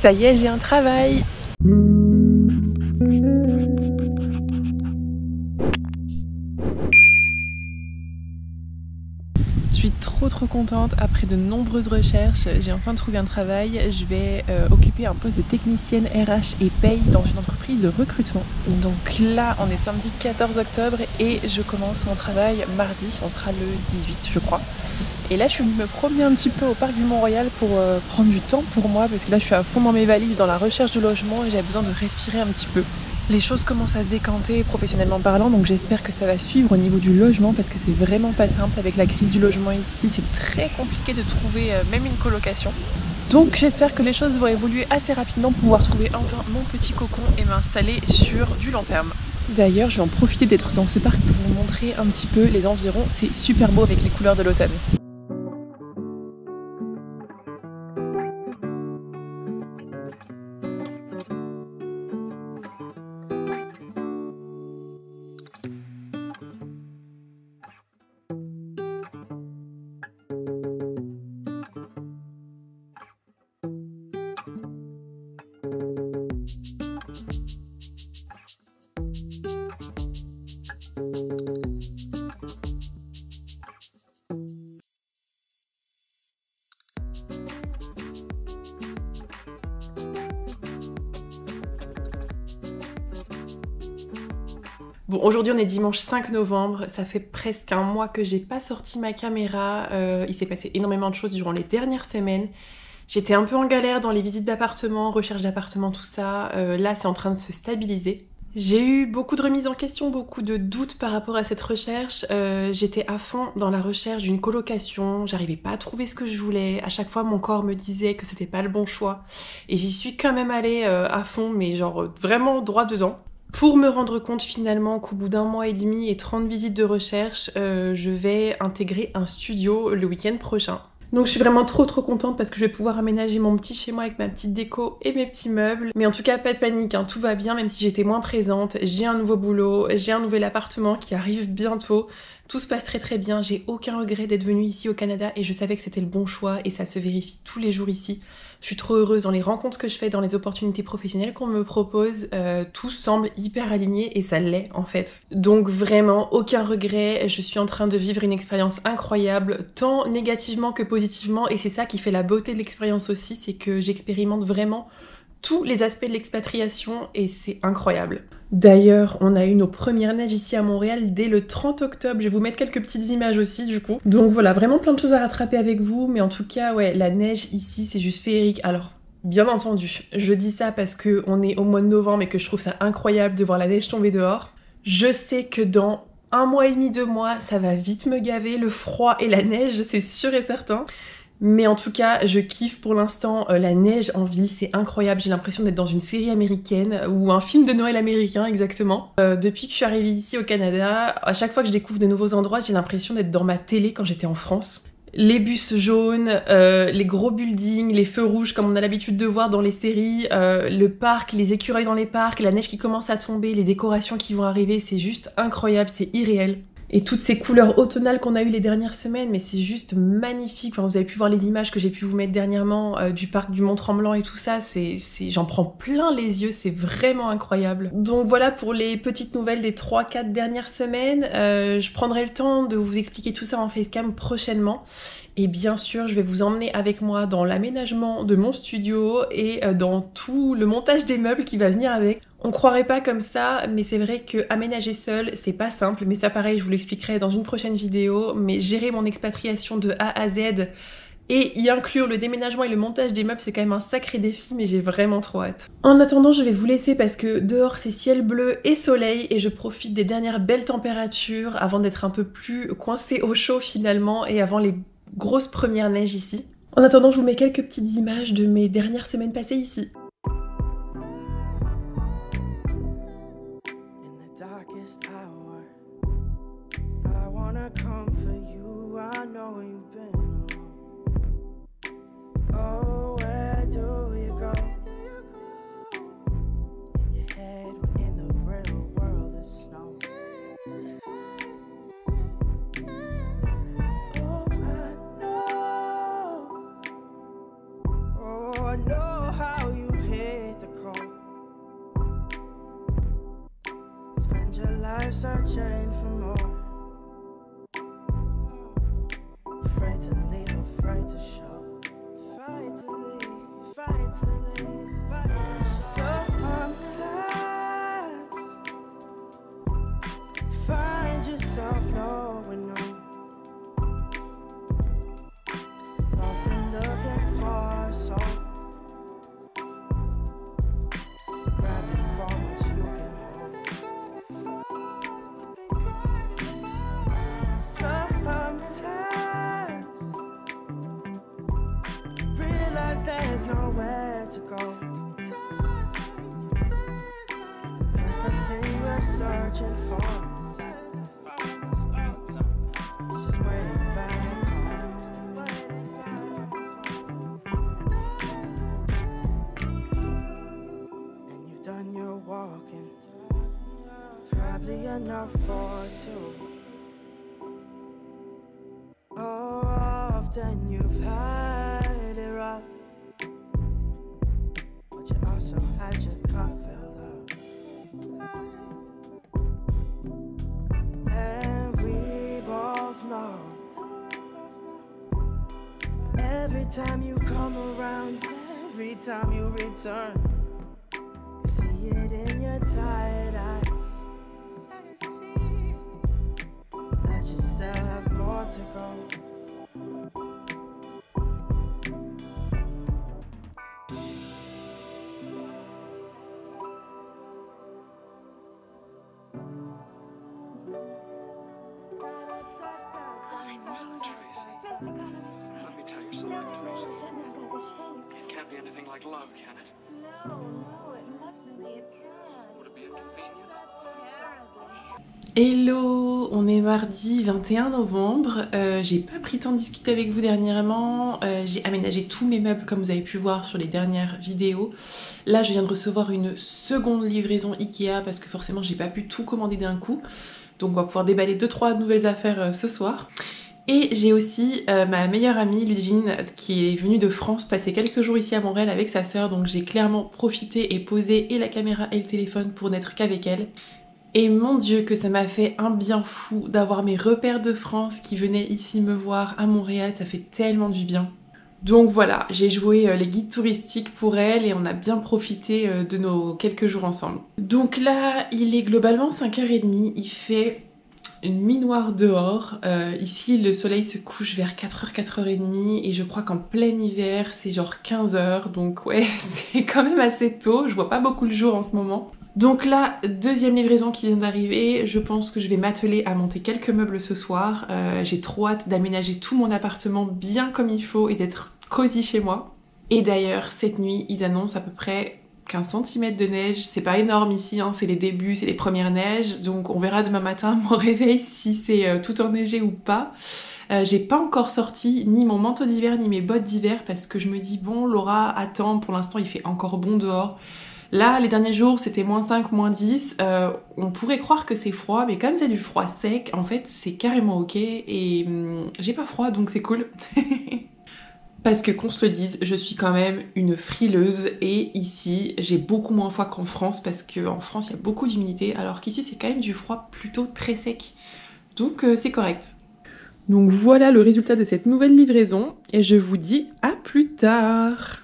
Ça y est, j'ai un travail. Je suis trop contente. Après de nombreuses recherches, j'ai enfin trouvé un travail. Je vais occuper un poste de technicienne RH et paye dans une entreprise de recrutement. Donc là, on est samedi 14 octobre et je commence mon travail mardi. On sera le 18, je crois. Et là, je suis venue me promener un petit peu au parc du Mont-Royal pour prendre du temps pour moi, parce que là, je suis à fond dans mes valises, dans la recherche de logement et j'ai besoin de respirer un petit peu. Les choses commencent à se décanter professionnellement parlant, donc j'espère que ça va suivre au niveau du logement parce que c'est vraiment pas simple avec la crise du logement ici. C'est très compliqué de trouver même une colocation. Donc j'espère que les choses vont évoluer assez rapidement pour pouvoir trouver enfin mon petit cocon et m'installer sur du long terme. D'ailleurs, je vais en profiter d'être dans ce parc pour vous montrer un petit peu les environs. C'est super beau avec les couleurs de l'automne. Bon, aujourd'hui on est dimanche 5 novembre, ça fait presque un mois que j'ai pas sorti ma caméra, il s'est passé énormément de choses durant les dernières semaines. J'étais un peu en galère dans les visites d'appartements, recherche d'appartements, tout ça, là c'est en train de se stabiliser. J'ai eu beaucoup de remises en question, beaucoup de doutes par rapport à cette recherche. J'étais à fond dans la recherche d'une colocation, j'arrivais pas à trouver ce que je voulais. À chaque fois, mon corps me disait que c'était pas le bon choix. Et j'y suis quand même allée à fond, mais genre vraiment droit dedans. Pour me rendre compte finalement qu'au bout d'un mois et demi et 30 visites de recherche, je vais intégrer un studio le week-end prochain. Donc je suis vraiment trop contente parce que je vais pouvoir aménager mon petit chez moi avec ma petite déco et mes petits meubles. Mais en tout cas, pas de panique, hein, tout va bien même si j'étais moins présente. J'ai un nouveau boulot, j'ai un nouvel appartement qui arrive bientôt. Tout se passe très bien, j'ai aucun regret d'être venue ici au Canada et je savais que c'était le bon choix et ça se vérifie tous les jours ici. Je suis trop heureuse dans les rencontres que je fais, dans les opportunités professionnelles qu'on me propose. Tout semble hyper aligné et ça l'est en fait. Donc vraiment, aucun regret. Je suis en train de vivre une expérience incroyable, tant négativement que positivement. Et c'est ça qui fait la beauté de l'expérience aussi, c'est que j'expérimente vraiment tous les aspects de l'expatriation et c'est incroyable. D'ailleurs, on a eu nos premières neiges ici à Montréal dès le 30 octobre. Je vais vous mettre quelques petites images aussi du coup. Donc voilà, vraiment plein de choses à rattraper avec vous. Mais en tout cas, ouais, la neige ici, c'est juste féerique. Alors, bien entendu, je dis ça parce qu'on est au mois de novembre et que je trouve ça incroyable de voir la neige tomber dehors. Je sais que dans un mois et demi, 2 mois, ça va vite me gaver, le froid et la neige, c'est sûr et certain. Mais en tout cas, je kiffe pour l'instant la neige en ville, c'est incroyable. J'ai l'impression d'être dans une série américaine ou un film de Noël américain exactement. Depuis que je suis arrivée ici au Canada, à chaque fois que je découvre de nouveaux endroits, j'ai l'impression d'être dans ma télé quand j'étais en France. Les bus jaunes, les gros buildings, les feux rouges comme on a l'habitude de voir dans les séries, le parc, les écureuils dans les parcs, la neige qui commence à tomber, les décorations qui vont arriver, c'est juste incroyable, c'est irréel. Et toutes ces couleurs automnales qu'on a eues les dernières semaines, mais c'est juste magnifique. Enfin, vous avez pu voir les images que j'ai pu vous mettre dernièrement du parc du Mont-Tremblant et tout ça. J'en prends plein les yeux, c'est vraiment incroyable. Donc voilà pour les petites nouvelles des 3-4 dernières semaines. Je prendrai le temps de vous expliquer tout ça en facecam prochainement. Et bien sûr, je vais vous emmener avec moi dans l'aménagement de mon studio et dans tout le montage des meubles qui va venir avec. On croirait pas comme ça, mais c'est vrai que aménager seul, c'est pas simple. Mais ça pareil, je vous l'expliquerai dans une prochaine vidéo. Mais gérer mon expatriation de A à Z et y inclure le déménagement et le montage des meubles, c'est quand même un sacré défi, mais j'ai vraiment trop hâte. En attendant, je vais vous laisser parce que dehors c'est ciel bleu et soleil et je profite des dernières belles températures avant d'être un peu plus coincée au chaud finalement et avant les grosses premières neiges ici. En attendant, je vous mets quelques petites images de mes dernières semaines passées ici. I know how you we're searching for more. Afraid to leave, afraid to show. Afraid to leave, afraid to leave, afraid to sometimes find yourself knowing no. Lost and looking for a soul. Grabbing for what you can hold. Sometimes realize there's nowhere to go. 'Cause the thing we're searching for is just waiting back home. And you've done your walking, probably enough for two. Oh, often you've had it rough, but you also had your cup filled up. And we both know every time you come around, every time you return, you see it in your tired eyes, that you still have more to go. Let me tell you something, Tracy. It can't be anything like love, can it? No, it mustn't be. It can't. Would it be inconvenient? Terribly. Hello, on est mardi 21 novembre. J'ai pas pris le temps de discuter avec vous dernièrement. J'ai aménagé tous mes meubles comme vous avez pu voir sur les dernières vidéos. Là, je viens de recevoir une seconde livraison Ikea parce que forcément, j'ai pas pu tout commander d'un coup. Donc, on va pouvoir déballer 2-3 nouvelles affaires ce soir. Et j'ai aussi ma meilleure amie Ludivine qui est venue de France passer quelques jours ici à Montréal avec sa sœur. Donc, j'ai clairement profité et posé et la caméra et le téléphone pour n'être qu'avec elle. Et mon Dieu que ça m'a fait un bien fou d'avoir mes repères de France qui venaient ici me voir à Montréal, ça fait tellement du bien. Donc voilà, j'ai joué les guides touristiques pour elle et on a bien profité de nos quelques jours ensemble. Donc là, il est globalement 5h30, il fait une nuit noire dehors. Ici, le soleil se couche vers 4h, 4h30 et je crois qu'en plein hiver, c'est genre 15h. Donc ouais, c'est quand même assez tôt, je vois pas beaucoup le jour en ce moment. Donc là, deuxième livraison qui vient d'arriver, je pense que je vais m'atteler à monter quelques meubles ce soir. J'ai trop hâte d'aménager tout mon appartement bien comme il faut et d'être cosy chez moi. Et d'ailleurs, cette nuit, ils annoncent à peu près 15 cm de neige. C'est pas énorme ici, hein, c'est les débuts, c'est les premières neiges. Donc on verra demain matin mon réveil si c'est tout enneigé ou pas. J'ai pas encore sorti ni mon manteau d'hiver ni mes bottes d'hiver parce que je me dis bon Laura, attends, pour l'instant il fait encore bon dehors. Là, les derniers jours, c'était -5, -10. On pourrait croire que c'est froid, mais comme c'est du froid sec, en fait, c'est carrément ok. Et j'ai pas froid, donc c'est cool. Parce que qu'on se le dise, je suis quand même une frileuse. Et ici, j'ai beaucoup moins froid qu'en France, parce qu'en France, il y a beaucoup d'humidité, alors qu'ici, c'est quand même du froid plutôt très sec. Donc, c'est correct. Donc voilà le résultat de cette nouvelle livraison. Et je vous dis à plus tard.